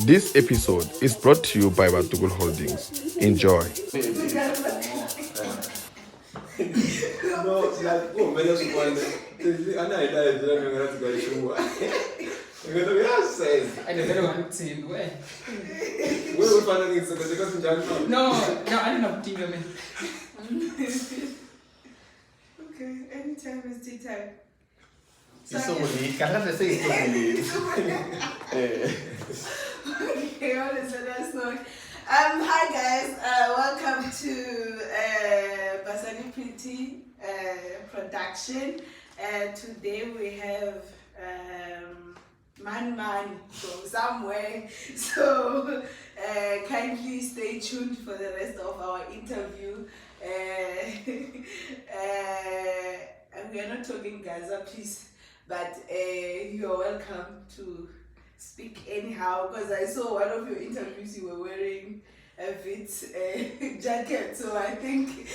This episode is brought to you by Batugul Holdings. Enjoy. No, like, oh, many of you want I know I don't know how to go to I don't want to say where. Where we find it because in Japan. No, I don't know what you mean. Okay, anytime is tea time. It's so many. Can't say it's so many. Okay, what is the next one? Hi guys, welcome to Basani Pretty production. Today we have Man from somewhere. So kindly stay tuned for the rest of our interview. And we are not talking Gaza, please, but you are welcome to speak anyhow, because I saw one of your interviews you were wearing a Wits jacket, so I think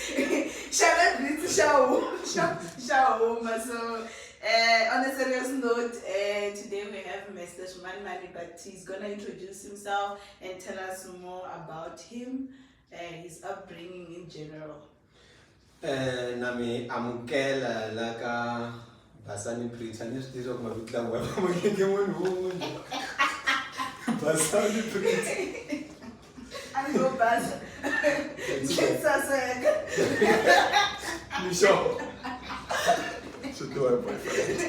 shout out Wits show. So on a serious note, today we have Mr. Shumanmani, but he's gonna introduce himself and tell us more about him, his upbringing in general. Nami amukela laka Basani Pretty. I just talk about it like Basani Pretty. I know Bas. Michelle. Should do a boyfriend.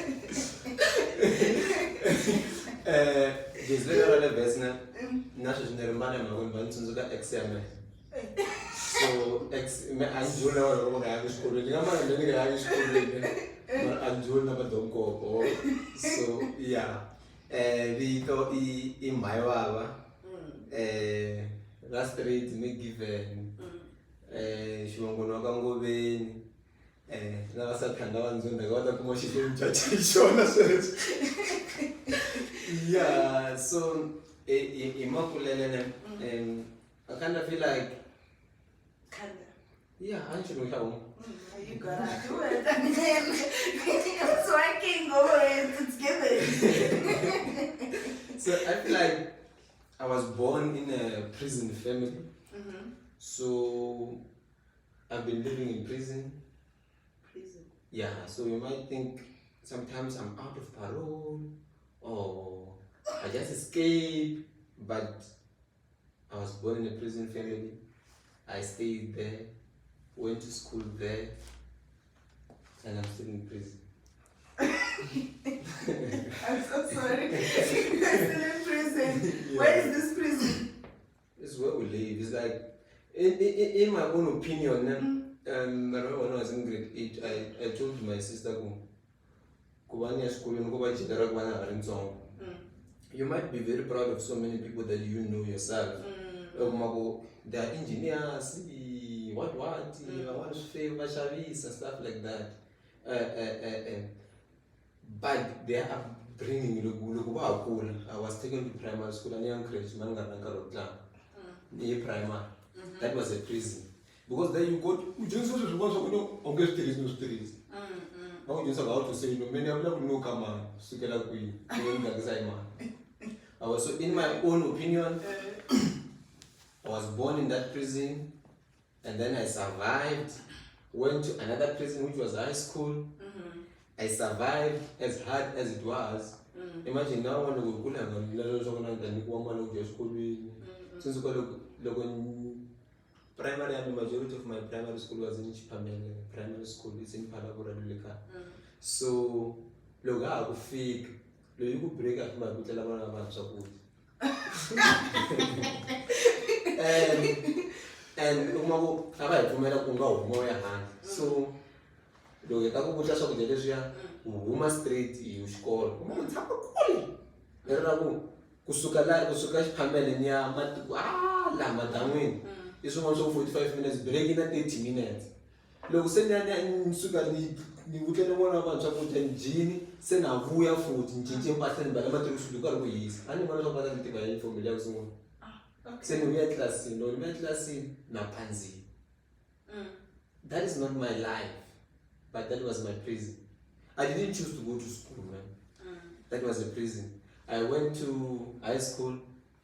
This little business. National man, I'm going to the exam. So, I'm doing a school. I'm doing a school. I'm doing a donko. So, yeah. We thought in Mhayivava. Last rate me given. She won't go to Ngobeni. Nasathanda wanzunda kodwa kumoshile umthatha ishona yeah, so imakulele I kind of feel like yeah, I should know you gotta do it. I mean, so I can't go over it's given. So I feel like I was born in a prison family. So I've been living in prison. Yeah, so you might think sometimes I'm out of parole or I just escaped, but I was born in a prison family. I stayed there, went to school there, and I'm still in prison. I'm so sorry. You're still in prison. Yeah. Where is this prison? This is where we live. It's like, in my own opinion, I remember when I was in grade 8, I told my sister, you might be very proud of so many people that you know yourself. They are engineers, I want to favor Chavi and stuff like that. But they are bringing I was taken to primary school and young crèche, primary. That was a prison. Because then you go to just no stories. Now you just about to say, many of them know come on, I was so in my own opinion, I was born in that prison, and then I survived, went to another prison which was high school. I survived as hard as it was. Imagine now when we go primary, and the majority of my primary school was in Chipamele. Primary school is in Palabora Dulika. So, Loga go fake. You could break up my good about so and Umago, I remember Kunga more hand. So, Loga go put us up with the Uma Street, you score. Kusuka Pamela near Madame. It's also 45 minutes, breaking at 80 minutes. Look, send in Sugar, you would get one about chocolate genie, send a vuya food in Jinjin pattern, but I'm not sure you got ways. I don't know about it from the zone. Send me a class in, no class in Napanzi. That is not my life, but that was my prison. I didn't choose to go to school, man. That was a prison. I went to high school,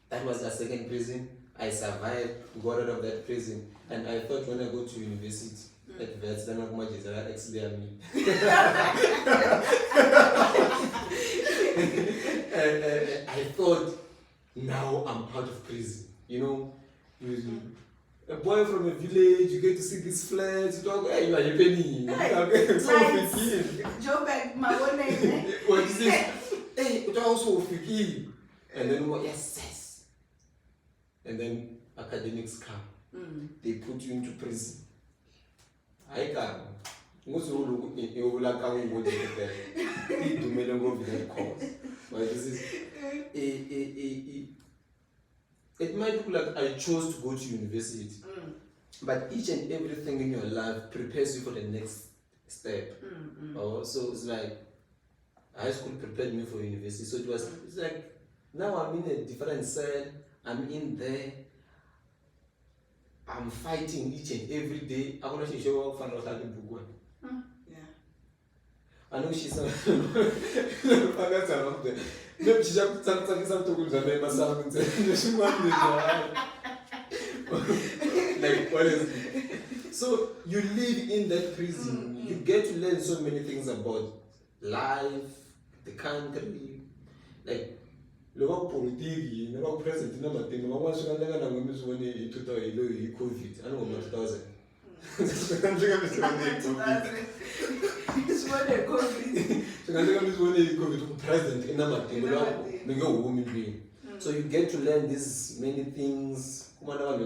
That was the second prison. I survived, got out of that prison, and I thought when I go to university at Wits, then I'm going to actually me. I thought, now I'm out of prison. You know, a boy from a village, you get to see these flats, you talk, hey, you are a penny. Joe back, my one name. What is this? Hey, it's also fiki. And then what? Yes. And then academics come. They put you into prison. I can. Most of you will like how go to the course. But this is it might look like I chose to go to university, but each and everything in your life prepares you for the next step. So it's like high school prepared me for university. So it's like now I'm in a different cell. I'm in there. I'm fighting each and every day. I want to show up for another book. I know she's like what is it? So you live in that prison. You get to learn so many things about life, the country, like politics, president, COVID. I know what 2000. It's what they call it. So you get to learn these many things. So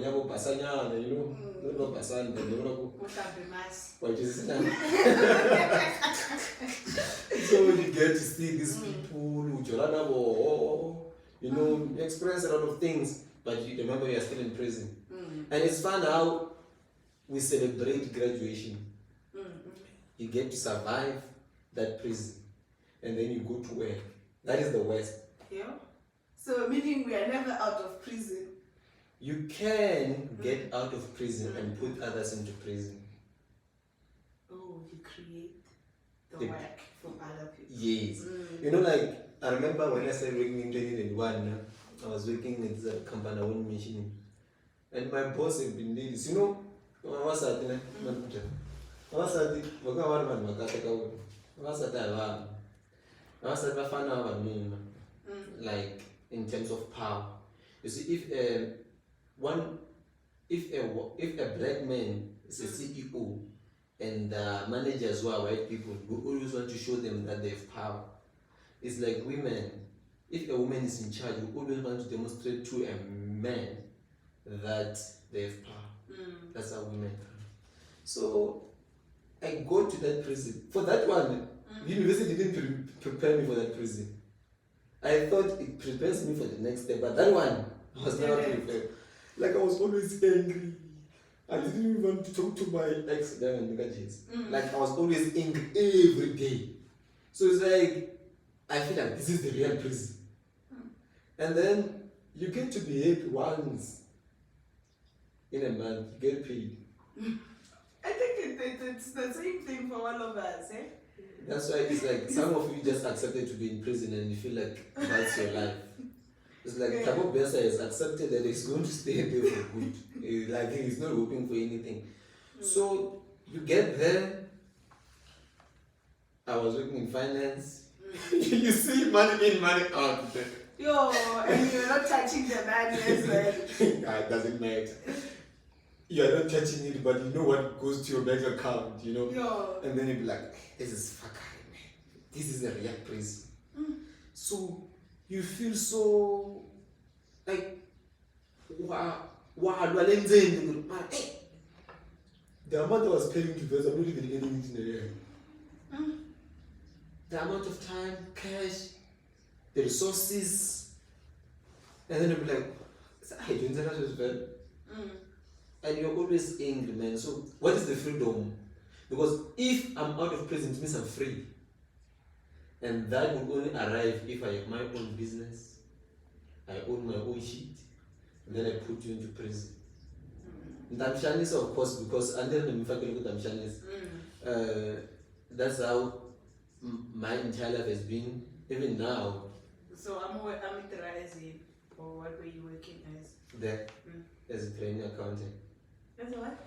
you get to see these people who experience a lot of things, but you remember you are still in prison. And it's fun how we celebrate graduation. You get to survive that prison, and then you go to work. That is the worst. Yeah. So meaning we are never out of prison. You can get out of prison and put others into prison. Oh, you create the work for other people. Yes. Like I remember when I started working in 2021, I was working at the company I wasn't mentioning, and my boss had been ladies. Like in terms of power. You see, if a black man is a CEO and the managers who are white people, we always want to show them that they have power. It's like women. If a woman is in charge, we always want to demonstrate to a man that they have power. That's how women come. So I go to that prison. For that one, university didn't prepare me for that prison. I thought it prepares me for the next step, but that one was never prepared. Like I was always angry. I didn't even want to talk to my ex. Like I was always angry every day. So it's like I feel like this is the real prison. And then you get to be happy once in a month, you get paid. I think it's the same thing for all of us, eh? That's why it's like some of you just accepted to be in prison and you feel like that's your life. It's like Tabo Besa has accepted that he's going to stay there for good. Like he's not hoping for anything. So you get there. I was working in finance. You see money in, money out. Yo, and you're not touching the money as well. It doesn't matter. You are not touching it, but you know what goes to your bank account, Yo. And then you'll be like, this is fucking man. This is a real prison. So you feel so like wow, the amount I was paying to this, I'm not even earning it in a year. The amount of time, cash, the resources, and then you'll be like, I don't know as well. And you're always angry, man. So what is the freedom? Because if I'm out of prison, it means I'm free. And that will only arrive if I have my own business, I own my own shit, and then I put you into prison. Damshanis, of course, because under the Damshanis, that's how my entire life has been, even now. So I'm rising. or what were you working as? There, Mm. as a trainee accountant. As a what?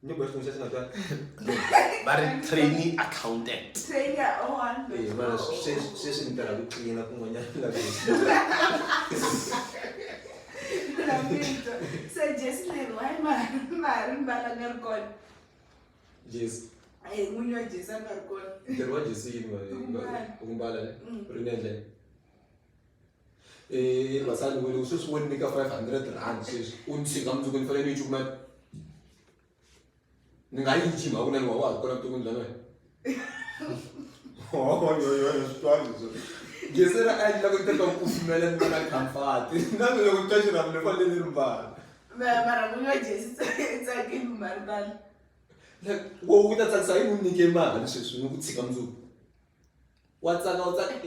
No, but I'm just not that. But a trainee accountant. Trainer, oh, one. Hey, man, she's in the clean up when you're So just like why man balagarkon. Yes. I munyo just agarkon. There was you see Umbala, Renelle. Basan will also win make a 500 rand says, Unsi comes to win for any man. Ngai Jim, I wouldn't know what to win. Oh, you're strong. Yes, I love to talk of melon when I come far. Not a little pleasure of never little bar. Maramunyo just it's a game marban. Like, what that's a sign when you came back and says, you would see come to. What's that?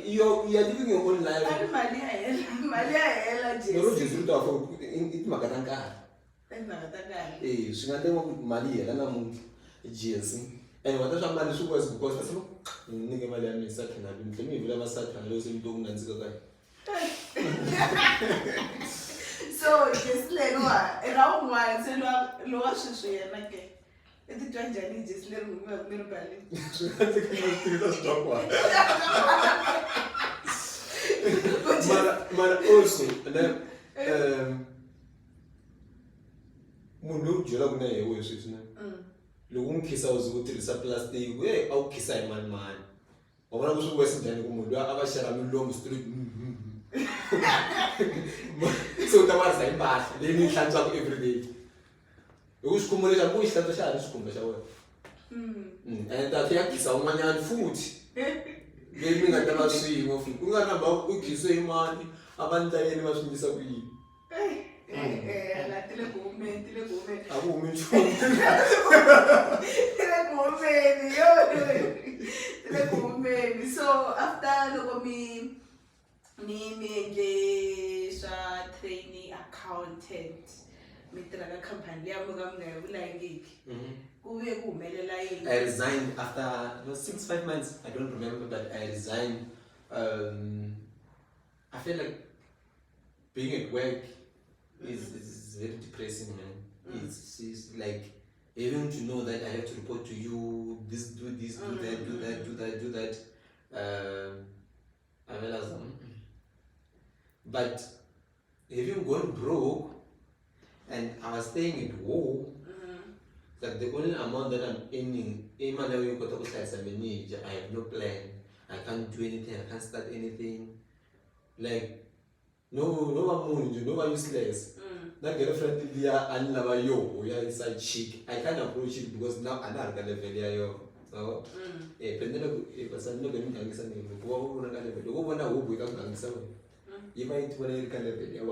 You're living your own life. Malia The road is root of it Magatanka. Eh, she got them with Malia and I'm GSC. And what I'm not sure was because I said, Nigga Malia is certain. I've been to me, never sat and losing doing and so. So, just like what? Around one, say, lower Shishu and like the Johnny just little belly. Stop one. Man, also, and then, Munu Jolagna was his name. Lugum Kissa was good to the surplus day, where I'll kiss I man. Or when I was Western, Mumu, I was sharing long street. So that was a bad, they need hands up every day. Who's coming to push that the shadow is coming. And that yakis are money and food. Gaming at the last swing of you. We got about cookies, so money, abandon any much disagree. A woman, so after me trainee accountant. I resigned after 6-5 months. I don't remember, but I resigned. I feel like being at work is very depressing, man. It's like having to know that I have to report to you, do that. I realized, but having gone broke, and I was staying at home, that the only amount that I'm earning, I have no plan. I can't do anything, I can't start anything. Like, no one useless. That girlfriend here and lava yo, we are inside chic. I can't approach it because now I'm not gonna yo. So, a person no going to if I eat when I can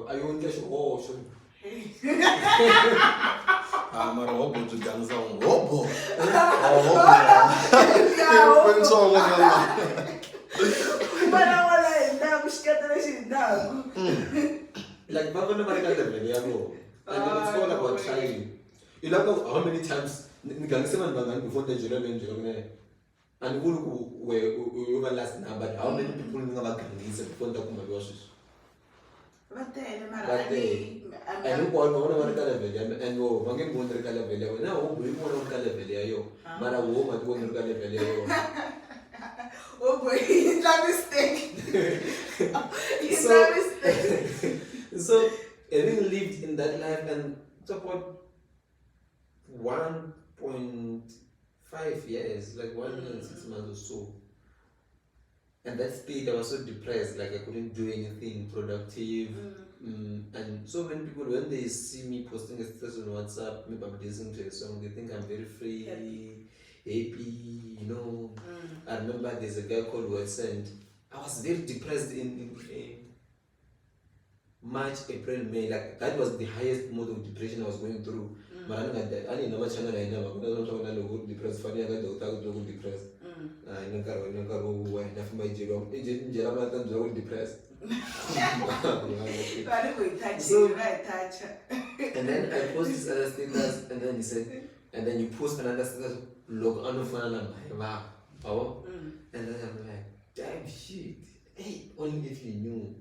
I won't get you. I'm a robot to dance on Robo. Like, Papa never got the video. And it's all about trying. You know how many times Gangsaman Bangan before the Jerome and who were last now, but how many people know about Gangis before the Kumagosis? But then, I don't want to color and go, one game won't color video. Now, we won't color video. Mara woman won't color video. Oh boy, it's a mistake. It's a mistake. So, having lived in that life and support 1.5 years, like 1 year and 6 months or so. And that state, I was so depressed, like I couldn't do anything productive. And so many people, when they see me posting a status on WhatsApp, maybe I'm listening to a song, they think I'm very free, happy, you know. I remember there's a guy called Wits, and I was very depressed in March, April, May. Like that was the highest mode of depression I was going through. But I didn't know much. I never depressed. Funny, I got depressed. I never depressed. And then I post this other status, and then he said, and then you post another status, log on of Mhayivava. And then I'm like, damn shit. Hey, only if you knew.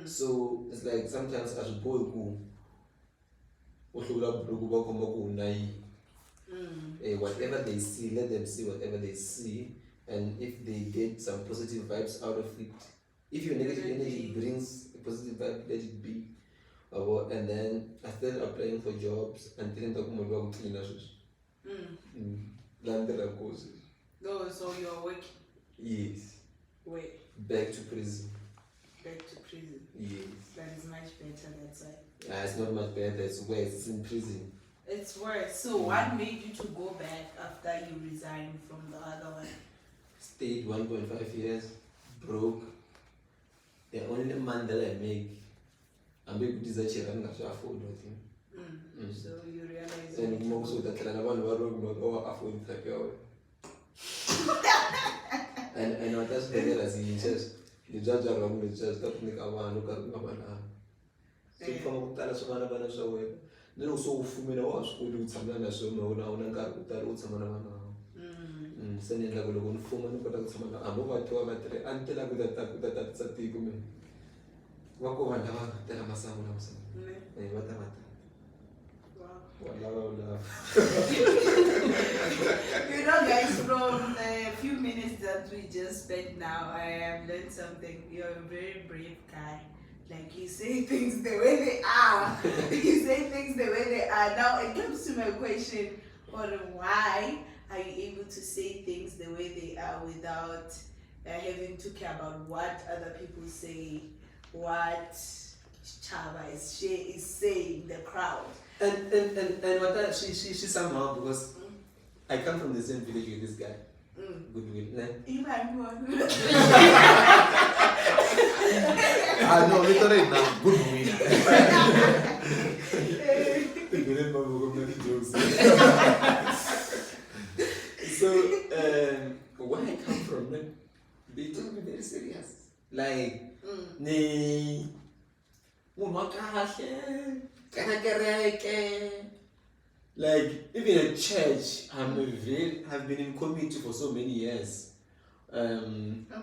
So it's it's like sometimes as boy who whatever they see, let them see whatever they see, and if they get some positive vibes out of it, if your negative energy brings a positive vibe, let it be. And then I started applying for jobs and didn't talk about clean ashes. No, so you're working? Yes. Where? Back to prison. Back to prison? Yes. That is much better that side. It's not much better, it's worse, it's in prison. It's worse. So what made you to go back after you resigned from the other one? Stayed 1.5 years, broke. The only money that I make, I'm able to afford nothing. So you realize And most of the time, I afford it. And what that's better as in church. The judge around the church, that make a man look at Mabana. So from Talasomana so then also Fumina was good with Samana so no now and got with that old Samana. Sending the Gologon Fuman, but Samana, I'm over to a battery until I could attack that Sati woman. Walk over and tell a Masam. What a matter. You know, guys, from the few minutes that we just spent now, I have learned something. You're a very brave guy. Like, you say things the way they are. You say things the way they are. Now, it comes to my question, why are you able to say things the way they are without having to care about what other people say, what Chavi is saying, the crowd? And what that she somehow, because I come from the same village with this guy. Goodwill. No, literally not goodwill. So where I come from, they took me very serious. Like, like even at church, I've been in committee for so many years. I'm a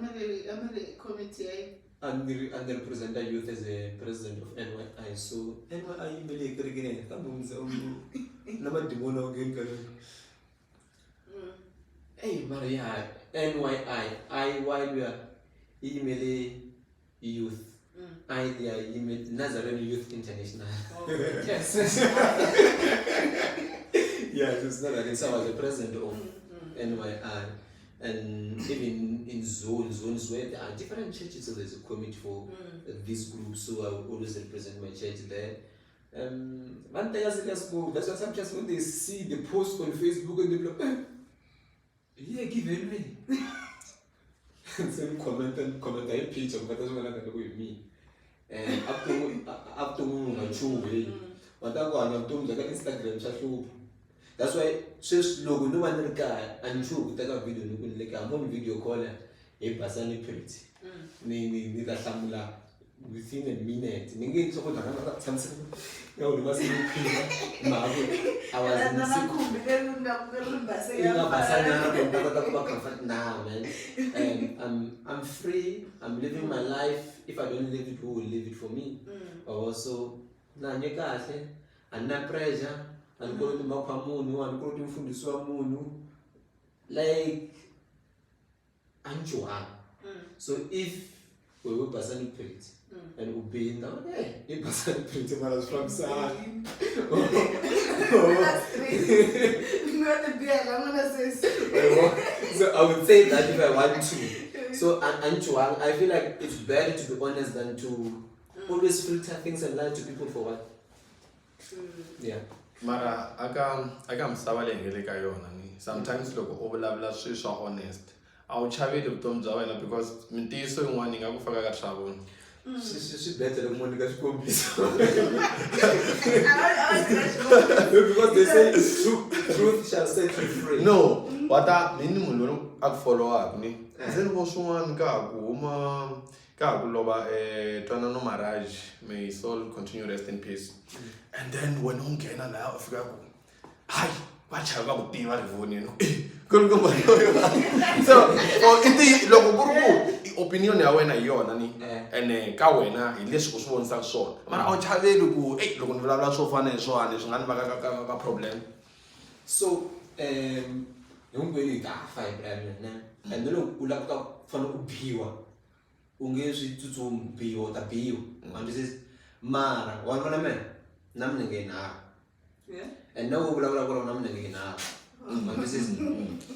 committee. I'm the representative youth as a president of NYI. So NYI really Hey Maria, NYI, while we are email youth. I email Nazareth Youth International. Yes. Yeah, it's not like so I was the president of NYI. And even in zones where there are different churches, so there's a committee for this group, so I will always represent my church there. One day that's why sometimes when they see the post on Facebook and they go, yeah, give me. Same comment a picture, but that's what I'm going to do with me. And up to my way. But I go on Instagram, that's why just logo no one guy and true take a video like I'm on video call a person pretty. Ni that samula within a minute. Ninguém so good something. No, you must be I was now, man. And I'm free, I'm living my life. If I don't live it, who will live it for me? Also, and no pressure. And go to Mapamoon, and go to Fundiswamunu, like Anjua. So if we will pass any plate and obey now, if pass any plate, from San. That's crazy. Not a beer, I'm gonna say so I would say that if I want to. So Anjua, I feel like it's better to be honest than to always filter things and lie to people for what. Yeah. Mara, aka msabalengele ka yona ni. Sometimes loko overlap swisha honest. I'll Chavi the Tom Zawena because mintiso yin'wana yi nga ku faka ka Shavona. She better than Monica Scombis. because they say truth shall set you free. No, what I minimum follow up ni. Then was one ka kuma ka kuloba Tonano Maraj, may his soul continue rest in peace. And then when on can allow Africa, hi, watch how about the Vonian. So, in the local opinion ya wena hi yona ni Eh. ka wena hi leswi ku swi vonisaka swona mara a wu chaveli ku loko ni vulavula swo fana hi swona swi nga ni va ka problem. So hinkwenu hi ta fa hi brand and then loko u lava ku fanele ku biwa u nge swi tsutsumi biwa u ta biwa mara wa vona mina na milenge yinharhu and na wo vulavula ku na milenge yinharhu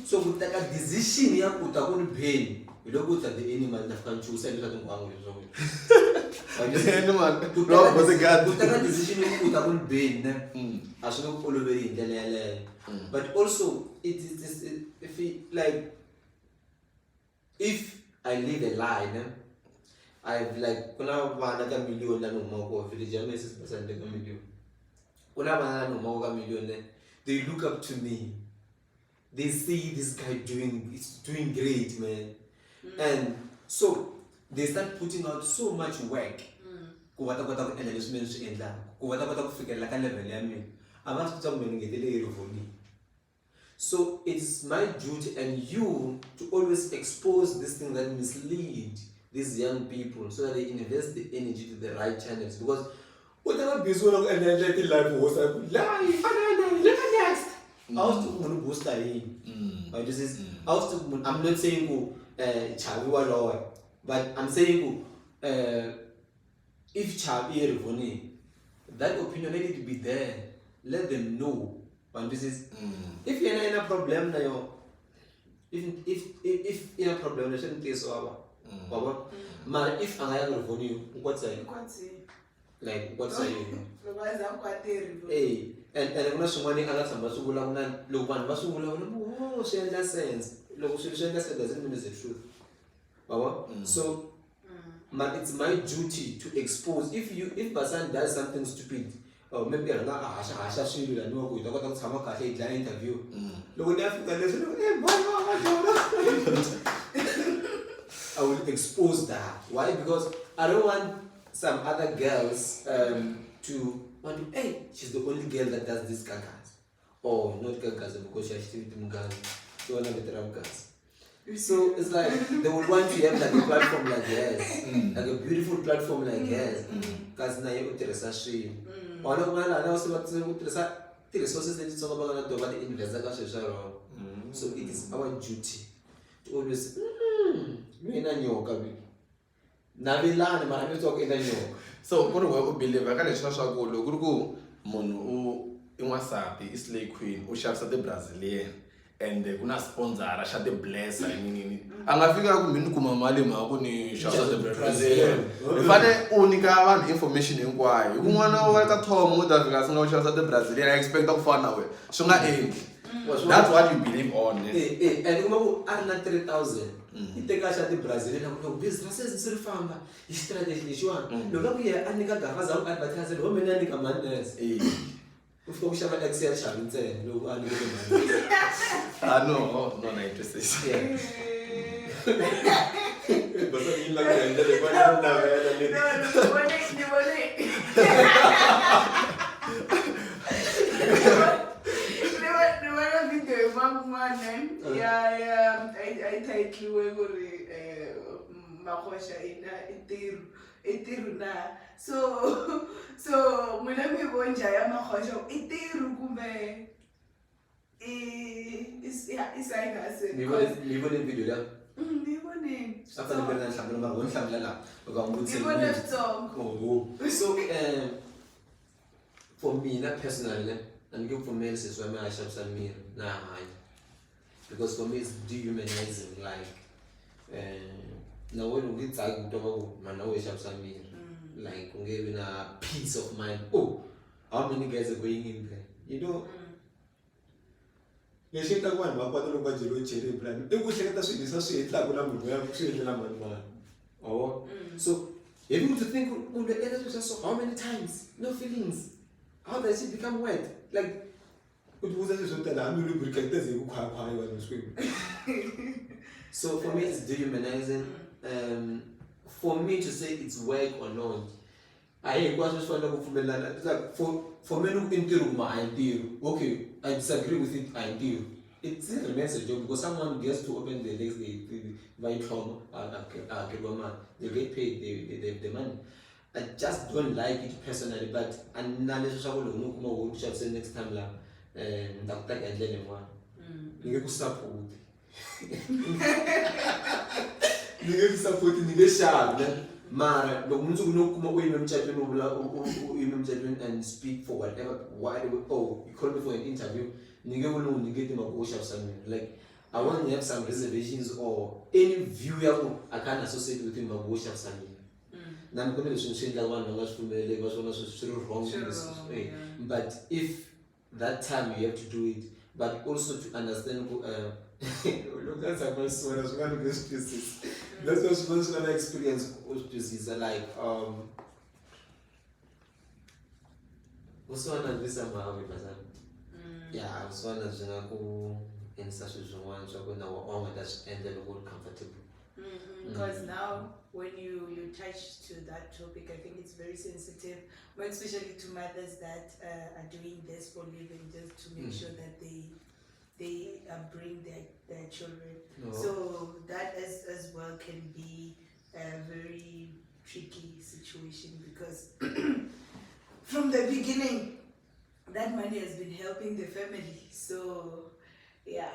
so ku teka decision ya ku ta ku ni beni hi loko u ta the animal ta fika nchusa hi leswi a tinkwangu leswo ku teka decision ya ku ta ku ni beni ne a swi nge ku oloveli hi ndlela yaleyo but also if I live a lie ne I've like kuna vana ka million la noma ko village ya mesi percent ka million kuna vana la noma ka million ne they look up to me. They see this guy doing great, man. And so they start putting out so much work. So it's my duty and you to always expose this thing that mislead these young people so that they invest the energy to the right channels. Because whatever business and energy life was life, next. I was to boost I'm not saying Chavi was but I'm saying if Chavi Rivoni, that opinion needed to be there. Let them know. And this is if you're in a problem now, if in a problem, you shouldn't take so but if I am Rivoni, what's that? Like what's that? Hey. And I'm not someone who has some Basula, low one Basula, oh, she understands. Low she understands doesn't mean it's the truth. So, but it's my duty to expose. If Basan does something stupid, or maybe I'm not Asha, she will know who talk about some interview. Look at I will expose that. Why? Because I don't want some other girls to. Hey, she's the only girl that does this gagas. Or not gagas because she's still doing gagas. She wanna get around gas. So it's like they would want to have like a platform like this, like a beautiful platform like this. Because now you interest she. Or no man, I know what the resources that it's all about the investor. So it is our duty to always me na nyoka bi. Navilana mara talk in nyoka. So what do we believe? I can't show go look go mono in WhatsApp is Slay Queen who shops at the Brazilian and they gonna sponsor Rasha the bless. I mean, I'm a figure who mean Kumamali Mahoni shops at the Brazilian. If I only got information inquiry, you want to work at home with the shops at the Brazilian, I expect to find away. So not that's what you believe on. And you have 3,000. Iteka shati Brazil na kuna businesses nsirifamba istrategy lishwana lokho kuya anika gavaza u advertise lo mina anika madness ufika kushaba Excel shabintsene lokho anika madness no not interested basa yila kwenda le bana I title we makosha itiru na so mina ngibonja ya makosha itiru kumbe isayingase ngibone video la ngibone afana bena nhlambela mara nhlambela la ukambuthi ngibone song so for me na personally and give for me says when I shop some meal nah because for me it's dehumanizing like now when we get tired man always shop some meal like we giving a peace of mind. Oh, how many guys are going in there? You know leswi ta ku vanhu va kota loko va jelo cherry plan I ku hleketa swilo leswi swi endlaka na munhu ya swi endlela mani so if you to think so how many times no feelings how does it become wet like so for me it's dehumanizing. For me to say it's work or not, I was just like for me look into my idea. Okay, I disagree with it, I do. it still remains a job because someone gets to open the legs, they buy from they get paid, they have the money. I just don't like it personally, but unless I say next time la support. Support Mara, the ones who know women and speak for whatever. Why they would, oh, you call me for an interview, nigga will know you get them a worship something. Like, I want to have some reservations or any viewer I can't associate with him a worship something. Now I'm going to say that one was from the Lagos, one was wrong. But if that time you have to do it, but also to understand, look, that's a nice one as one of those pieces. That's what's most of the experience is like also one this yeah, I was one as in such a one so now one that's ended comfortable. Because now when you touch to that topic, I think it's very sensitive, but especially to mothers that are doing this for living, just to make sure that they bring their children. No. So that as well can be a very tricky situation because from the beginning that money has been helping the family. So yeah.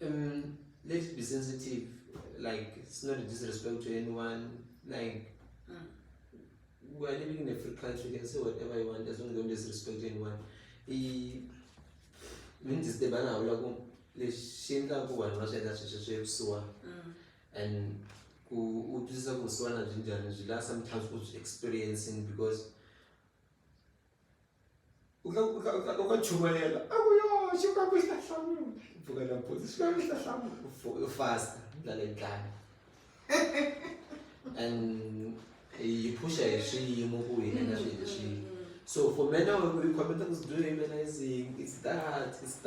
Let's be sensitive. Like it's not a disrespect to anyone. Like we are living in a free country. You can say whatever you want as long as you don't disrespect anyone. Means the banner will le shinta ku vanhu va swi endla sweswo swo vusiwa and ku twisisa ku vusiwana byi njhani byi la sometimes u byi experiencing because u ka chumayela a ku yo xikwembu xi ta hlamula pfuka na mpotsi xikwembu xi ta hlamula fast ndlela yinhlani and yi pusha hi swiyimo ku hi endla swilo leswi. So for men now we commentators do humanizing, it's that. It's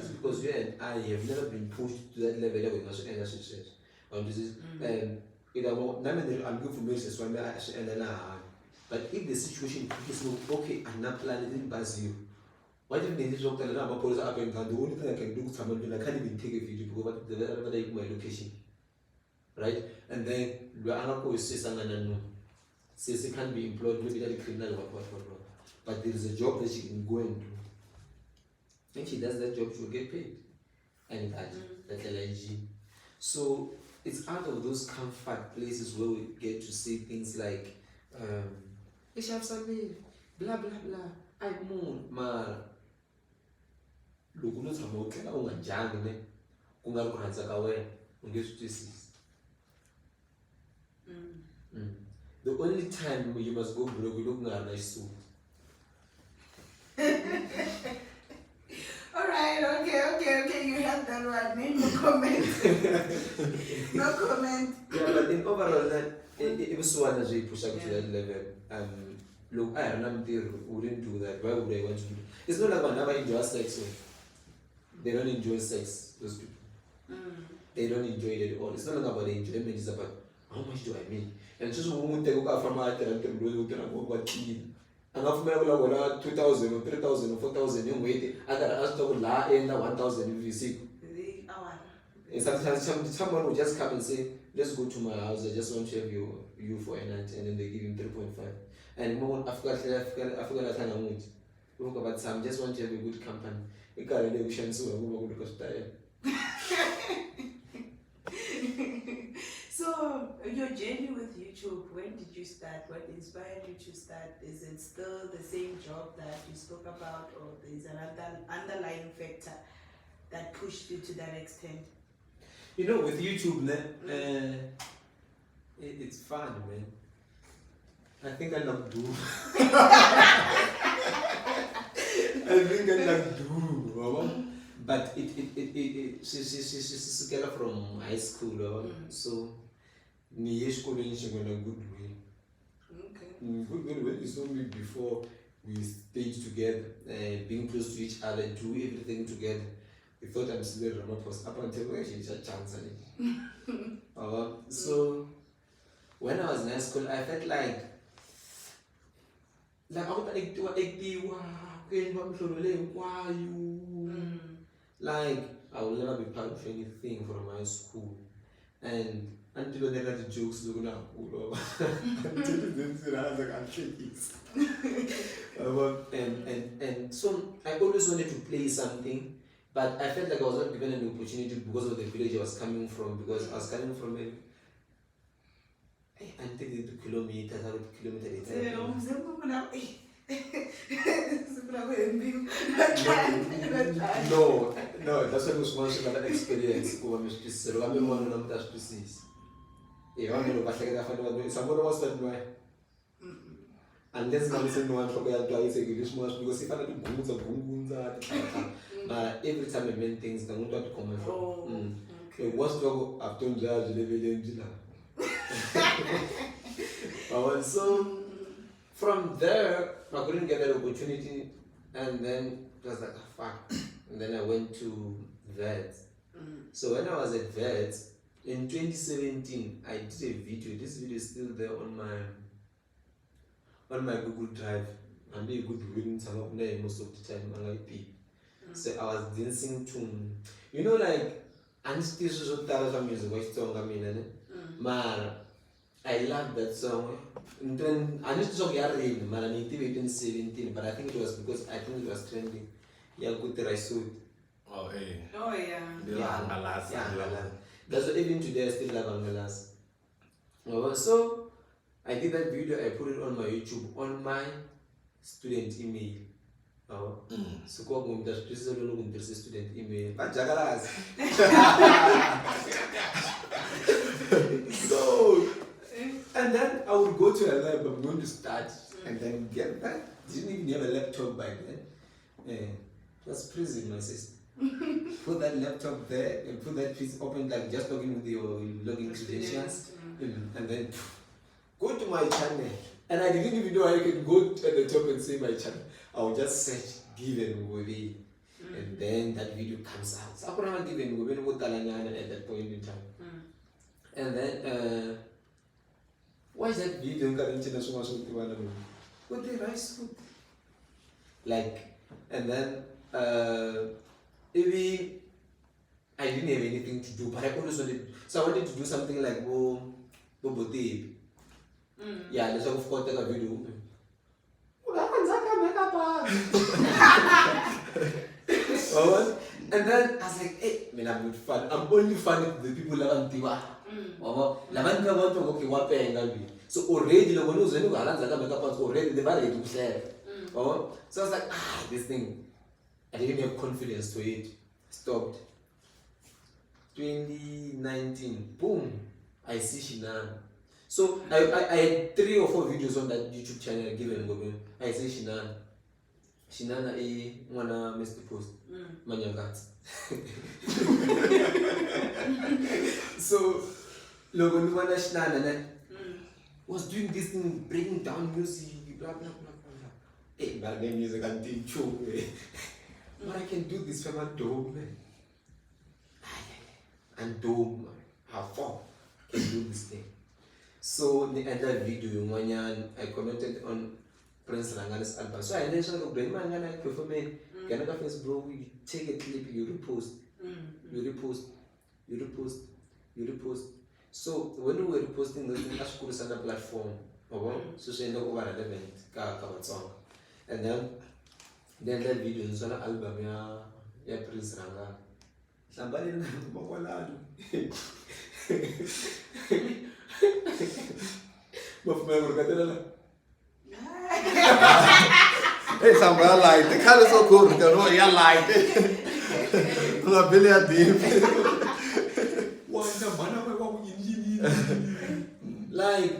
because you and I have never been pushed to that level where we must end as success. This is I'm good for me, so I'm but if the situation is okay and not planning it buzz you, why didn't they just tell them police up and down? The only thing I can do is someone I can't even take a video because they my location. Right? And then the anarcho is saying no. Says it can't be employed, maybe that criminal what. But there is a job that she can go and do. When she does that job, she will get paid. And that's LIG. So it's out of those comfort places where we get to see things like blah blah blah. I moon ma look not the only time you must go broke, you look at a nice suit. Alright, okay, you have that one. No comment. No comment. Yeah, but in overall, that it was one as we push up to that level. Look, I wouldn't do that. Why would I want to do it? It's not like I never enjoy sex. So they don't enjoy sex, those people. They don't enjoy it at all. It's not like about the enjoyment, it's about how much do I make? And just when we take from my and what and after I 2,000 or 3,000 or 4,000, you wait. I got asked to la in 1,000 if you see. And sometimes someone will just come and say, let's go to my house. I just want to have you for a night, and then they give him 3.5. And more I forgot that I want. Look about some just want to have a good company. You can't really wish and so I'm going to cost tired. So your journey with YouTube, when did you start? What inspired you to start? Is it still the same job that you spoke about, or there's another underlying factor that pushed you to that extent? You know, with YouTube, it's fun, man. I think I love do. But she's together from high school, so me school in a good way. Okay. Good way when you saw me before we stayed together, being close to each other, do everything together. We thought I'm still Ramaphosa up until when she had a chance. So when I was in high school, I felt like I would like to why you. Like, I will never be part of anything from my school. And until they got the jokes, they're gonna until then, I was like, I'm shaking. And so I always wanted to play something, but I felt like I was not given an opportunity because of the village I was coming from. Because I was coming from a until the kilometers, how kilometers. No, that's what was once another experience. Someone was that way. Unless I said no one talk about twice because if I had to every time I meant things, I don't want to comment from. What's wrong? I've done judge so from there, I couldn't get that opportunity, and then it was like, fuck. And then I went to Wits. So when I was at Wits in 2017, I did a video. This video is still there on my Google Drive. I'm a good reading some of them most of the time on IP. So I was dancing to, like, anesthesia music, xitsonga, I love that song. And then I used to song in 2017, but I think it was because I think it was trending. Yeah, good that I saw it. Oh, hey. Oh, yeah. That's what even today I still love Angalas. So I did that video, I put it on my YouTube, on my student email. So go to student email. So and then I would go to a lab, I'm going to start and then get back. Didn't even have a laptop back then. It was prison, my sister. Put that laptop there and put that piece open, like just login with your login credentials, and then go to my channel. And I didn't even know I could go to the top and say my channel. I would just search given Ngobeni, and then that video comes out. So I couldn't given Ngobeni at that point in time. And then why is that video with the rice food? Like, and then maybe I didn't have anything to do, but I always wanted, so I wanted to do something like Bobote. Yeah, let's of course take a video. And then I was like, hey, man, I'm not fun. I'm only fun with the people that I'm doing. So already, already they've already declared. So I was like, this thing, I didn't have confidence to it. Stopped. 2019, boom, I see Shinan. So I had 3 or 4 videos on that YouTube channel given Ngobeni. I see Shinan. Shinana wanna miss the post. Manyangatsi. So Logo Shinana was doing this thing, breaking down music, blah blah blah blah. Hey, but then music and teach you. But I can do this for my dome, man. And dome, how far can do this thing? So the entire video, I commented on Prince Langani's album. So I mentioned that when Mangana perform it, Canada Facebook, you take a clip, you repost. So when we were reposting those things, I should a platform. So she ended up over relevant, song. And then that video is on the album, yeah, Prince Langa. Somebody Hey, somebody like the color so cool. You know, you like it. I'm really deep. Like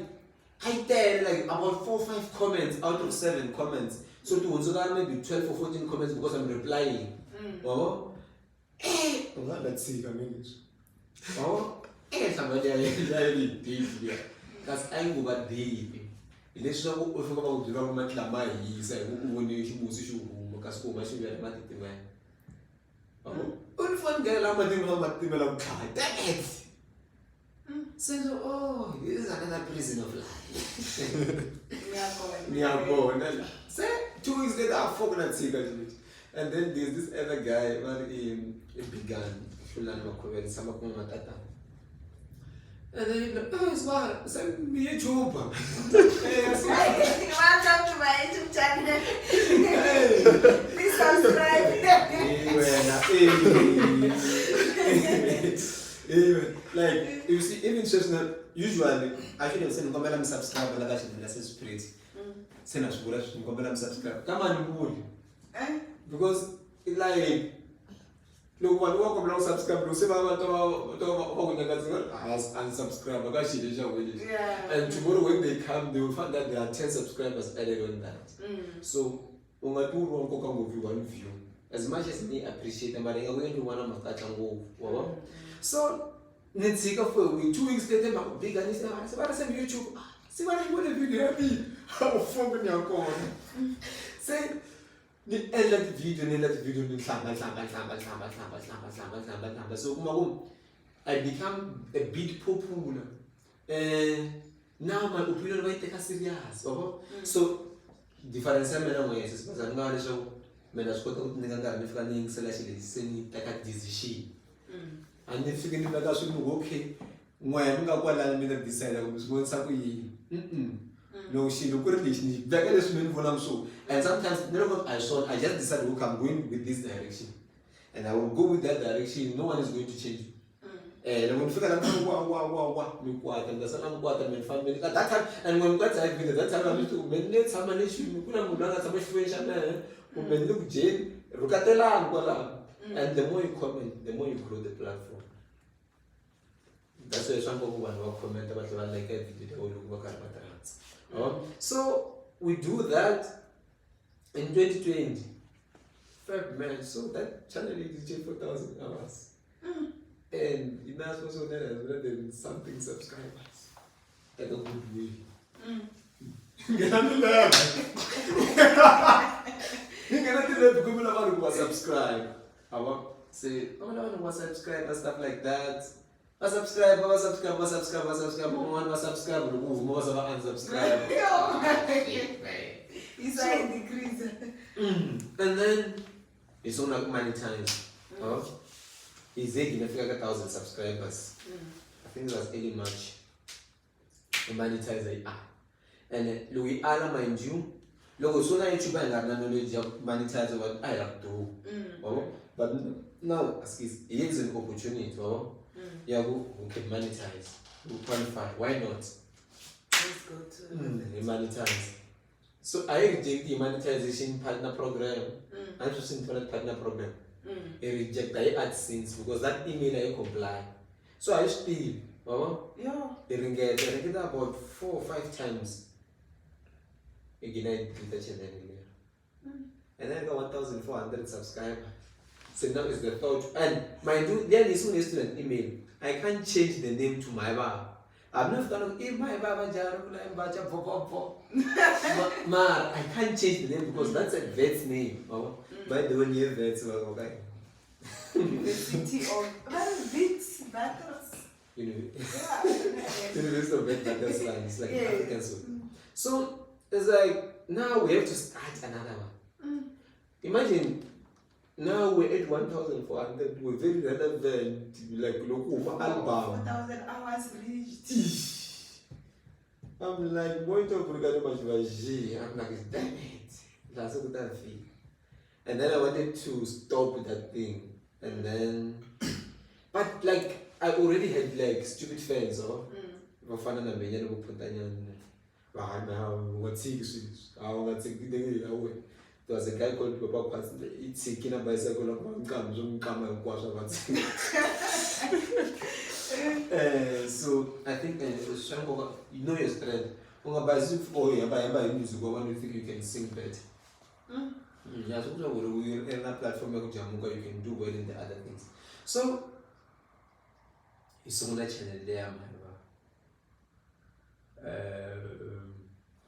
I tell like about 4 or 5 comments out of 7 comments. So to maybe 12 or 14 comments because I'm replying. Let's see if I manage. Somebody really deep here. Because I'm over deep. Let's show what we about the government. He said, "Who should because who must be a matic man." Only one girl, I'm a damn it. So, this is another prison of life. Say 2 weeks later, I forgot that secret. And then there's this other guy, began. And then he's like, oh, it's what? It's like YouTuber. Welcome to my YouTube channel. Please subscribe. Like, you see, even chestnut, usually, I should have said, I'm subscribe, like I should have said, spirit. Send us, I'm subscribe. Come on, wood. Because, like, look, when you walk around subscribe, you see, I'm unsubscribe, I should have. Yeah. And tomorrow, when they come, they will find that there are 10 subscribers added on that. So, one view. As much as me appreciate them, but I going to one of my go. So, let's take off for 2 weeks later, I'm big and he said, what is YouTube? See what I want to video happy. How fun you're going. Say, the end of the video, so I become a bit popular. And now my opinion will take us serious. So, difference I'm ways, but I'm not sure. Men as quando eu tenho que ficar nem seleção sem tacar desistir. And if you can do that, I should okay. When I'm going to be decided, I was going to say, no, she look at this. That is mean for them so. And sometimes, never I saw, I just decided, okay, I'm going with this direction. And I will go with that direction. No one is going to change. And I'm going to figure out, wow, me quiet, and there's another quarter, and family. At that time, and when God I did that time, I'm to maintain some issue, you couldn't go down as a situation. When look Jane, and the more you comment, the more you grow the platform. That's why some people want to comment about the like a video or look at so we do that in 2020. 5 minutes, so that channel is 4,000 hours. And it now also than something subscribers. Like a good way. You cannot do that because I want to subscribe. I want to say, I want to subscribe and stuff like that. I subscribe, I subscribe, I subscribe, I subscribe, I want to subscribe, most of us unsubscribe. It's like decrease. And then it's only like many times. He's getting 1,000 subscribers. I think it was early March. Monetize and Louis Ala mind you. Logo so na YouTube and na knowledge monetize what I have to do. But now here is an opportunity. Yeah, we can monetize. We qualify. Why not? Let's go to monetize. So I reject the monetization partner program. I'm just in for partner program. I reject the AdSense because that email I comply. So I still, I get about 4 or 5 times. Again, I did the channel. And then I got 1,400 subscribers. So now is the thought. And mind you, there is soon a student email. I can't change the name to Mhayivava. I'm not going to Mhayivava Mar, I can't change the name because that's a vet's name. By the way, you vets were okay. the city of Wits, battles. University of Vet Battles Lands, like African soup. So it's like now we have to start another one. Imagine now we're at 1,400. We're very relevant, like local album. 4,000 hours reached. I'm like, going to I'm like, damn it. That's what I feel. And then I wanted to stop that thing. And then, but like, I already had like stupid fans, there was a guy called Papa Pats, it's taking a bicycle of one come and wash about. So I think you know your strength. You buy music when you think you can sing better. Yeah, so we're in that platform you can do well in the other things. So it's on that channel there,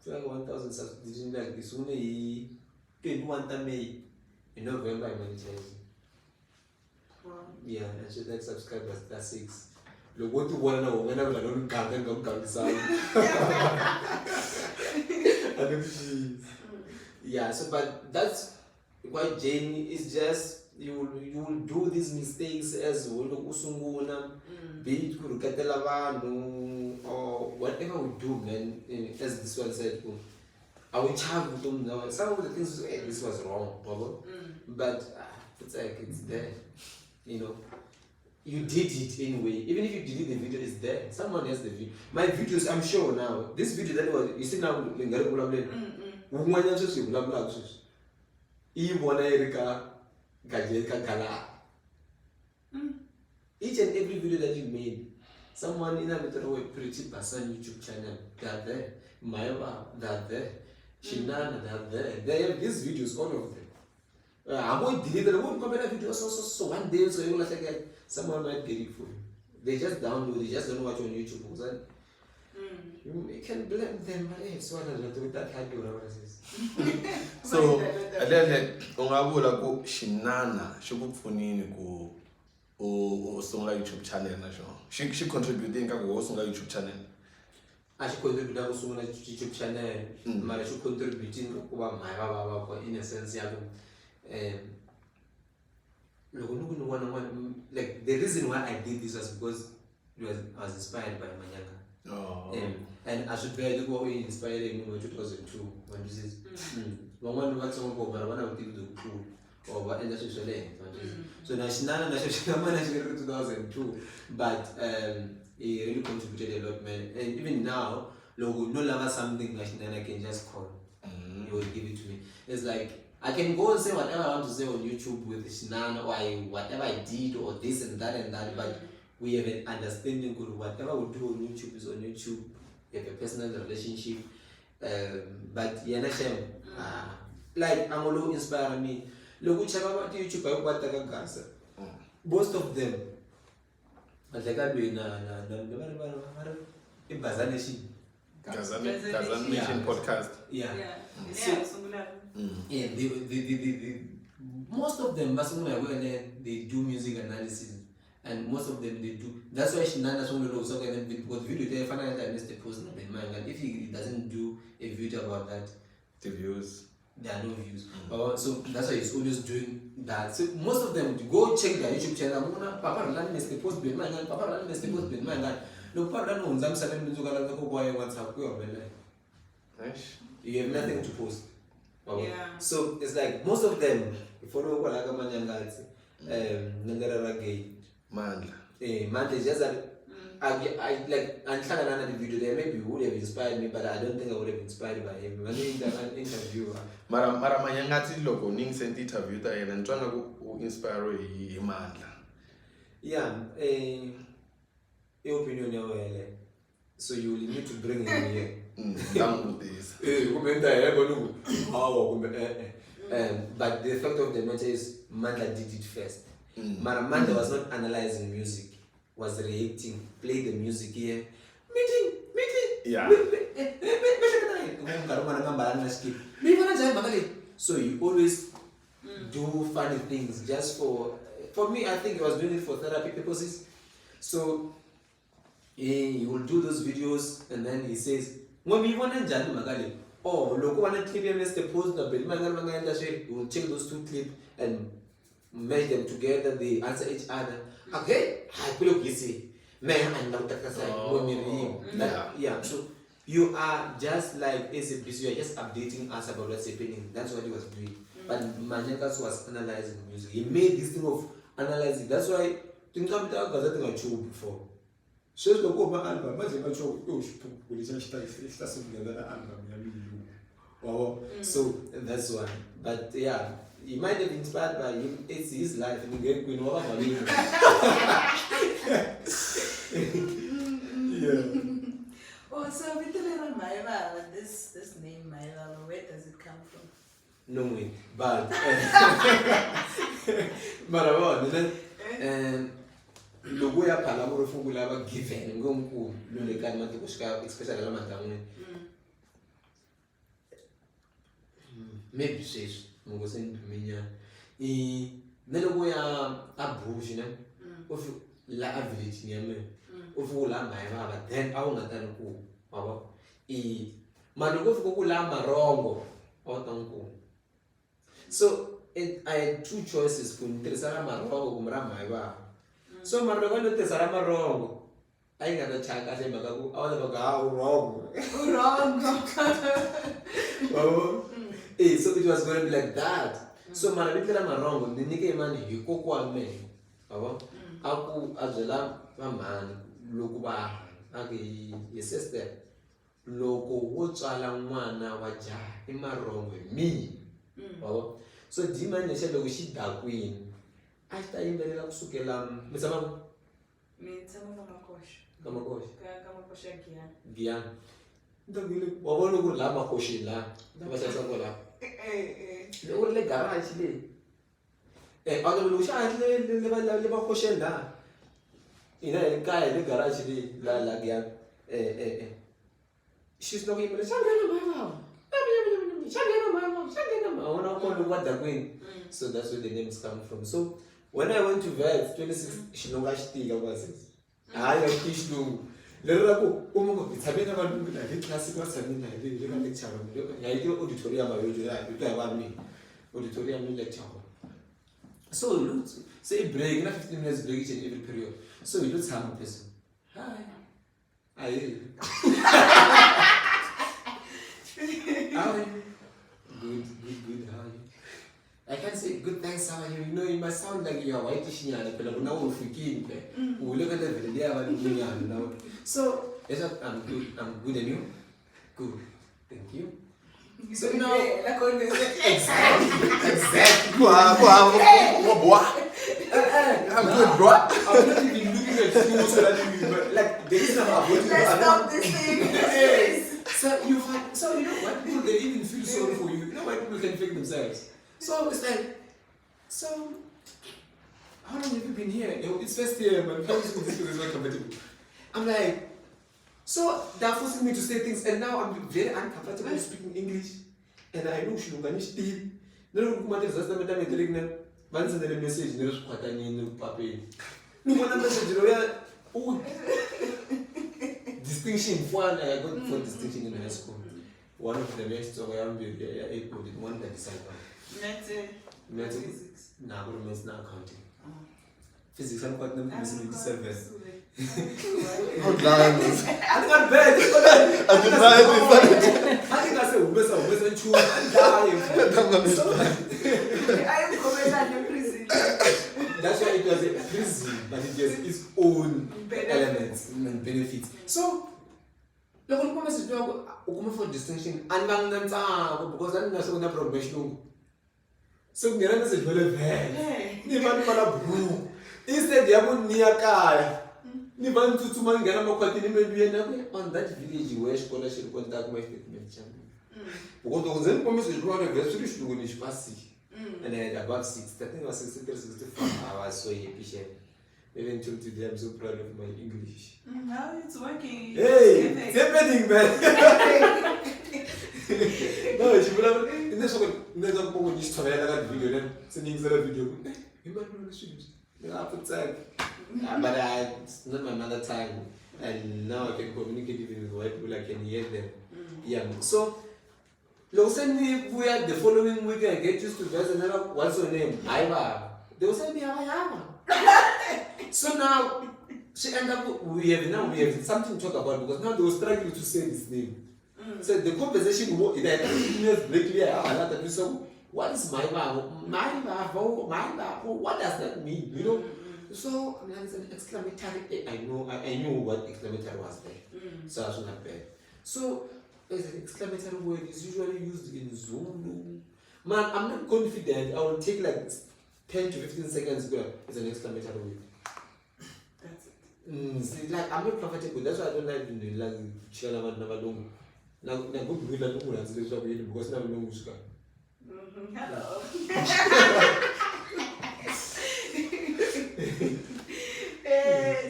like 1,000 subscriptions like this only 21 May in November I'm monetizing. Wow. Yeah, and should like subscribers, that's 6. Look what to one now whenever I don't count and don't count the yeah, so but that's quite Jane is just you will do these mistakes as well usunguna be it kurukatela vanhu or whatever we do, man. As this one said, I will charge them now. Some of the things this was wrong, but it's like it's there, you know. You did it anyway. Even if you delete the video, it's there. Someone has the video. My videos, I'm sure now. This video that was you see now each and every video that you made, someone in a little way pretty person YouTube channel, they're there. Mhayivava, they're there. Shinana, they're there. They have these videos, all of them. I won't delete it. I won't comment a video. So one day, so you're like, someone might get it for you. They just download. They just don't watch on YouTube. You can blame them, but it's one of the that had your So, and then ungabula ku Shinana shukupfunini ku Songa YouTube channel na she contributing ka ku Songa YouTube channel. I should contribute to Songa YouTube channel. I should contribute to Mhayivava in a sense. Like the reason why I did this was because I was inspired by Manyanga. And I should be able to go inspired in 2002 when this is one what's on over when I would give the crew or what in the social so national 2002, but he really contributed a lot, man. And even now, logo no longer something national I can just call. He will give it to me. It's like I can go and say whatever I want to say on YouTube with Shinana or whatever I did or this and that, but we have an understanding good. Whatever we do on YouTube is on YouTube. We have a personal relationship. But like I'm all inspire me. Look which about YouTube I what the most of them. But like I do in Kazan Nation podcast. Yeah. Yeah, most of them, they do music analysis, and most of them they do. That's why Shinana so because video they find out I missed the post and if he doesn't do a video about that, The views. there are no views. So that's why he's always doing that. So most of them go check their YouTube channel. Papa Roland missed the post Papa Roland missed the post no Papa Roland owns them you have nothing to post. So it's like most of them follow like Manyangatsi, Mandla. man, it's just that I like the video there maybe would have inspired me, but I don't think I would have inspired by him. When an interviewer. Mara Manyangatsi logo ning sent interview ta yena ntwana ku inspire hi Mandla. Yeah, opinion yawe. So you will need to bring him here. Down with this. But the fact of the matter is Mandla did it first. Mandla was not analyzing music, was reacting, play the music here. Meeting. Yeah. So you always do funny things just for me. I think he was doing it for therapy purposes. So he will do those videos and then he says, "When we want to Magali, oh, look, one clip the post he will check those two clips and match them together, they answer each other. Okay, I put you see, man, and yeah. So you are just like SAPC, you are just updating us about what's happening. That's what he was doing. But Manyangatsi was analyzing music. He made this thing of analyzing. That's why think I'm talking about before. So the album, so that's one. But yeah, he might have inspired by him. It's his life. Yeah. Oh, so with the little Mhayivava, this name Mhayivava, where does it come from? No way. But logo ya phalaboro fungula ba given ngomkhulu lo le kani manje kushika especially la madangweni maybe says ngokusenduminya nelogo ya abushi ne of la village nyame of la Mhayivava then awungatani ku baba manje kufuka kula Marongo otanku. So I had two choices for Marongo or Mhayivava. So Marongo is Marongo. I got a child, I said, all of a wrong. So it was going to be like that. So Maravitla Marongo, the Nike man, you cook one man. Aku Azela, a man, Lokuba, your sister. Loco, Witswaterand, Waja, in Marongo, me. So Diman said, "Oh, she dark queen." After him, the love Sukelam, Miss Amam. Kamakosh. Gian. The will Wawano Lama Koshila, Navasakola. They were like garage. Other Lusha, Leva Koshenda. In a guy, the garage, La Gian. She's not even a so that's where the names come from. So when I went to Wits, 26, she no gash tiga was it. I am Kishlu. Leraku, it's having a classic was having a lecture. I do auditorium, auditorium lecture. So look, say break, 15 minutes break in every period. So we do some person. Hi. How are you? Good, how are you? I can't say good thanks, how are you? You know, it must sound like you are whitish now, but now we're freaking. We look at the video now. So, yes, I'm good, and you? Good, thank you. So now, exactly. I'm good, bro. I'm not even looking at you so that you, but like, there is no Let's stop this thing. So you know what people they even feel sorry for you. You know why people can fake themselves. So it's like, so how long have you been here? It's first year, man. How is this is not compatible? I'm like, so they're forcing me to say things, and now I'm very uncomfortable speaking English, and I know Shilungani still. No, come on, that's the matter. I'm telling them. Once the message, there's quite a new papi. No one message. Oh. Distinction one I got for distinction in high school. One of the best of one that decided. Physics. Now remains now counting. Physics I'm quite number 77. How glad I was. I got bad. I think I said best choose and die. I am coming in prison. That's why it was a prison, but it has its own elements and benefits. So, look, I'm for distinction, and because I'm not so professional. So, the answer is very bad. Nivan para brew. Instead, they are near car. Nivan to Mangana on that village where scholarship contact my statement. Because the Zen promise is rather very solution passy. And I had about 6, I think it was 63, 64 hours, so happy. Even till today, I'm so proud of my English. Now it's working. Hey, it's happening, man. No, she will have in this one. There's a moment you start a video, then sending a video. You might know the shoes. You have to tag. But it's not my mother tongue. And now I can communicate even with white people, I can hear them. Yeah, so. They'll send me weird the following week. I get used to there's another what's her name? Mhayivava. They'll send me Mhayivava. So now she ended up we have something to talk about because now they were struggling to say this name. So the conversation was very clear. So what is Mhayivava? What does that mean? You know? So I mean, it's an exclamatory. I knew what exclamatory was there. So I was not bad. So as an exclamatory word is usually used in Zulu. Man, I'm not confident. I will take like 10 to 15 seconds to go. It's an exclamatory word. That's it. See, like I'm not comfortable. That's why I don't like the like Chela never long. Now go to the long ones because now long muska. Hello.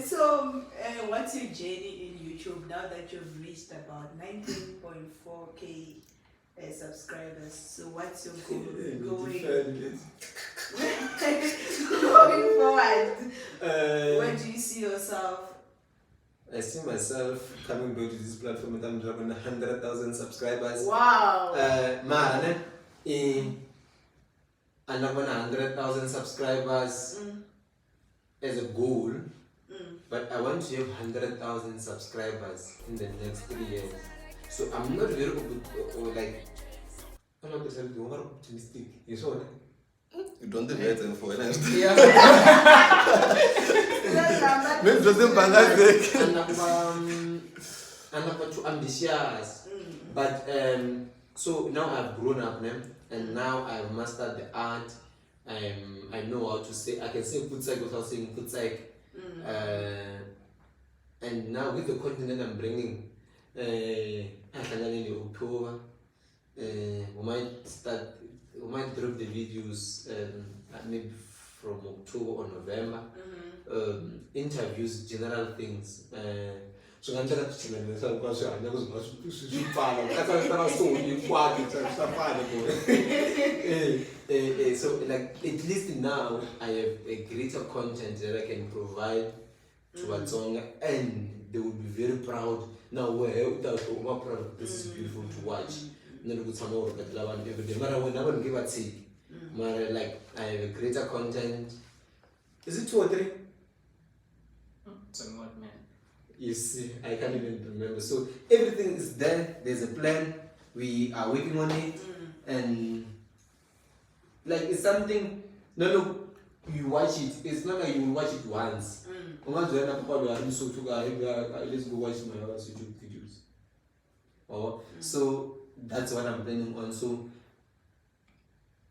So, what's your journey in YouTube now that you've reached about 19.4k subscribers? So, what's your goal going forward? Where do you see yourself? I see myself coming back to this platform and I'm dropping 100,000 subscribers. Wow! and I want 100,000 subscribers as a goal. But I want to have 100,000 subscribers in the next 3 years. So I'm not very I'm not optimistic. You saw that? You don't think that's for an Yeah. Maybe just in Bangladesh. And I'm too ambitious. But so now I've grown up now, and now I've mastered the art. I know how to say, I can say futsal without saying futsal. And now with the content that I'm bringing, we might drop the videos maybe from October or November. Interviews, general things. So I'm going to so like at least now I have a greater content that I can provide to xitsonga, and they will be very proud. Now we're proud. This is beautiful to watch. Like I have a greater content. Is it 2 or 3? So what, man? You see, I can't even remember. So everything is there. There's a plan. We are working on it, and like it's something. No, you watch it. It's not like you will watch it once. Let's go watch my YouTube videos. So that's what I'm planning on. So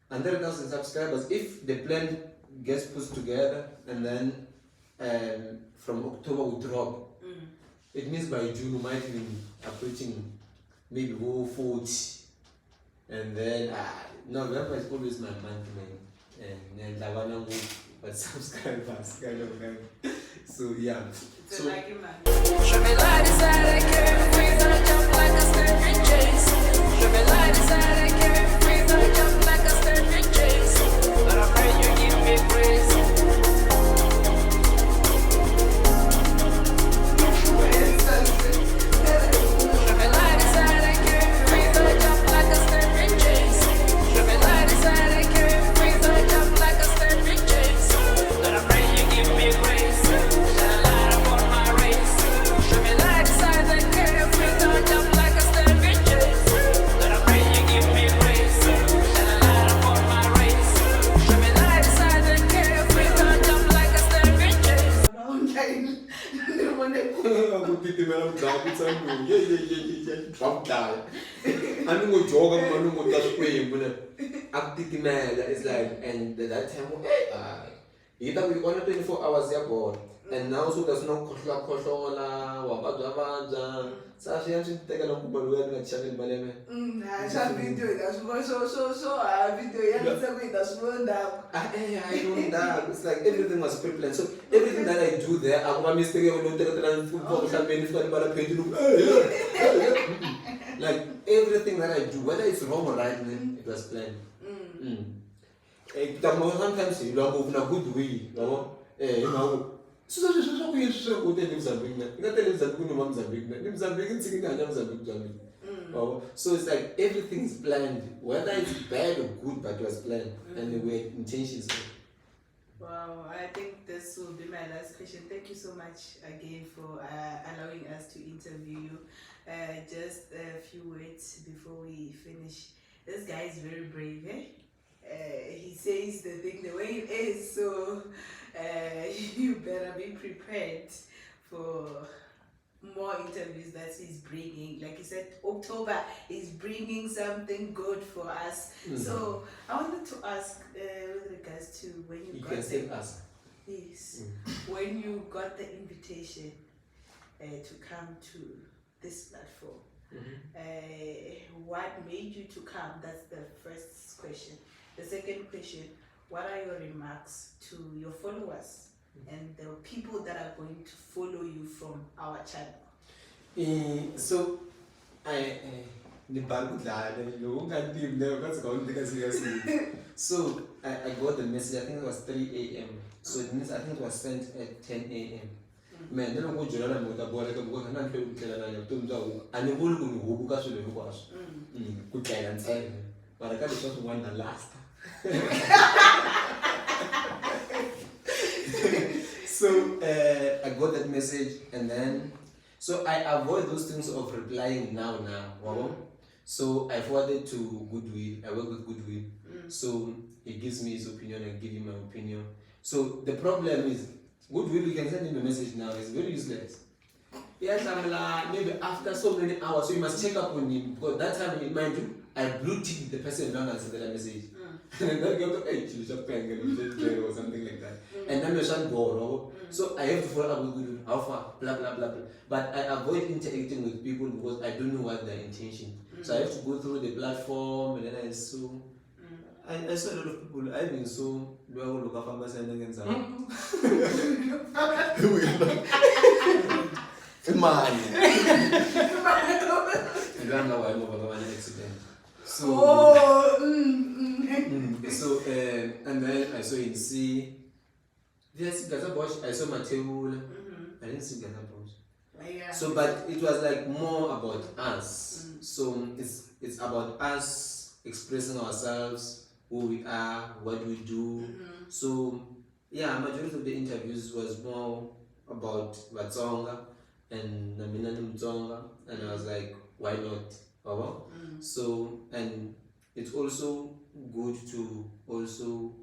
100,000 subscribers. If the plan gets put together, and then from October we drop. It means by June we might be approaching maybe 40, and then November is always my month, man. And I wanna move, but subscribers kind of man. So yeah. It's So a lucky man. Show me light inside, I can't breathe, I jump like a stepping chase. Show me light inside, I can't breathe, I jump like a stepping chase. But I pray you give me grace. it's like, and that time, either we only 24 hours there board, and now so there's no koshola, wabadwabaja. So she actually take a look at the channel. Video, that's so video, that's one down. I don't know. It's like everything was pre-planned. So everything that I do there, I'm going to like everything that I do, whether it's wrong or right, it was planned. Sometimes you don't move in a good way, you know. So it's like everything is planned, whether it's bad or good, but it was planned, and there were intentions. Wow, I think this will be my last question. Thank you so much again for allowing us to interview you. Just a few words before we finish. This guy is very brave, eh? He says the thing the way it is, so you better be prepared for more interviews that he's bringing. Like he said, October is bringing something good for us. So I wanted to ask with regards to when you got still ask. Yes, when you got the invitation to come to this platform, what made you to come? That's the first question. The second question, what are your remarks to your followers and the people that are going to follow you from our channel? So I got the message, I think it was 3 a.m. So it means I think it was sent at 10 a.m. Man, then I go to the board because I'm not going to tell and but I got just one the last. So I got that message, and then so I avoid those things of replying now. Wow. So I forwarded to Goodwill. I work with Goodwill. So he gives me his opinion, I give him my opinion. So the problem is Goodwill, you can send him a message now, it's very useless. Yes, I'm like, maybe after so many hours, so you must check up on him, because that time, mind you, I blue ticked the person don't answer that message. And then go to or something like that. And then you go. So I have to follow up with Goodwill, how far, blah blah blah blah. But I avoid interacting with people because I don't know what their intention. So I have to go through the platform, and then I saw a lot of people. I even saw look after myself against them. Man. I don't know why I'm over an accident. So, so and then I saw in C. Yes, Gazabosh. I saw Mateo. I didn't see Gazabosh. Yeah. So, but it was like more about us. So it's about us expressing ourselves, who we are, what we do. So yeah, majority of the interviews was more about xitsonga and xitsonga, and I was like, why not? So, and it's also good to also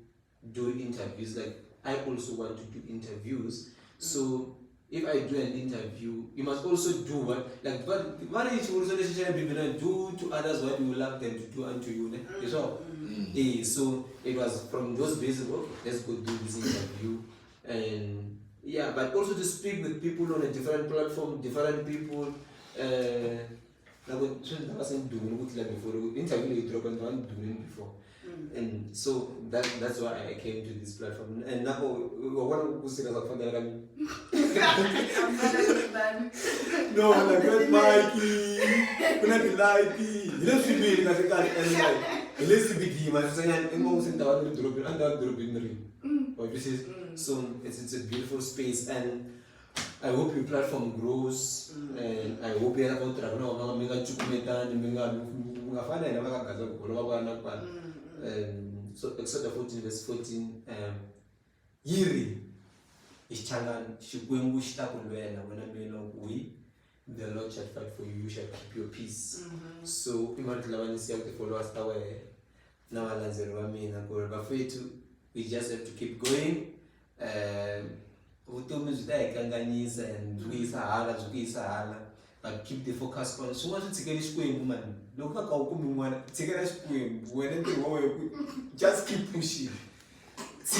do interviews. Like I also want to do interviews. So if I do an interview, you must also do what is also do to others what you love them to do unto you. So it was from those basic, okay, let's go do this interview. And yeah, but also to speak with people on a different platform, different people. I wasn't doing before. Interview you drop and one doing before. And so that's why I came to this platform. And now what was it about no, like red Mikey, when Mikey, let's be in Africa and like let's be him and saying and most in the other drop and that drop in the ring. So it's a beautiful space, and I hope your platform grows, and I hope you have a so except the 14 verse 14, Yiri Ishangan Shukwengu Shtakulwena when I mean we the Lord shall fight for you, you shall keep your peace. So Imantlawani see the followers away. Now we just have to keep going. And but keep the focus on so much to get this woman. Look at how come one take when just keep pushing. So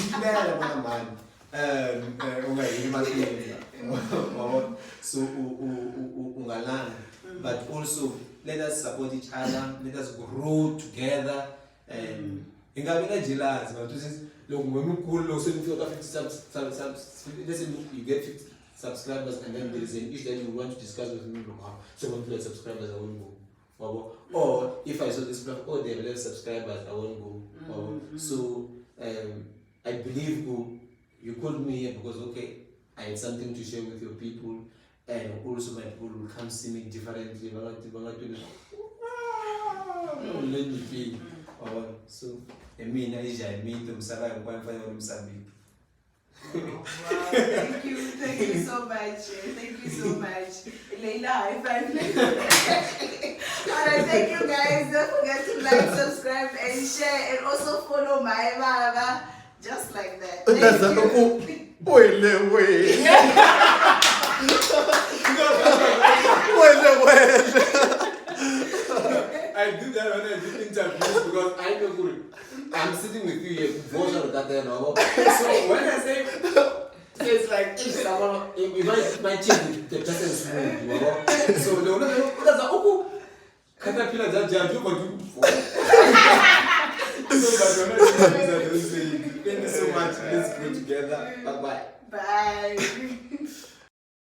but also let us support each other, let us grow together, and you get 50 subscribers, and then there is an issue that you want to discuss with me. 700 subscribers, I won't go. Or if I saw this platform, they have 11 subscribers, I won't go. So I believe you called me here because okay, I had something to share with your people, and also my people will come see me differently. So I mean, I meet them. Wow, thank you so much. Thank you so much. Leila, high five. Alright, thank you guys. Don't forget to like, subscribe, and share, and also follow Mhayivava. Just like that. Thank you. I do that when I do interviews because I know good. I'm sitting with you here, so when I say it's like if someone if my chief the person is rude, so they will not that's a caterpillar that judge you do so but thank you so much. Let's go together. Bye bye. Bye.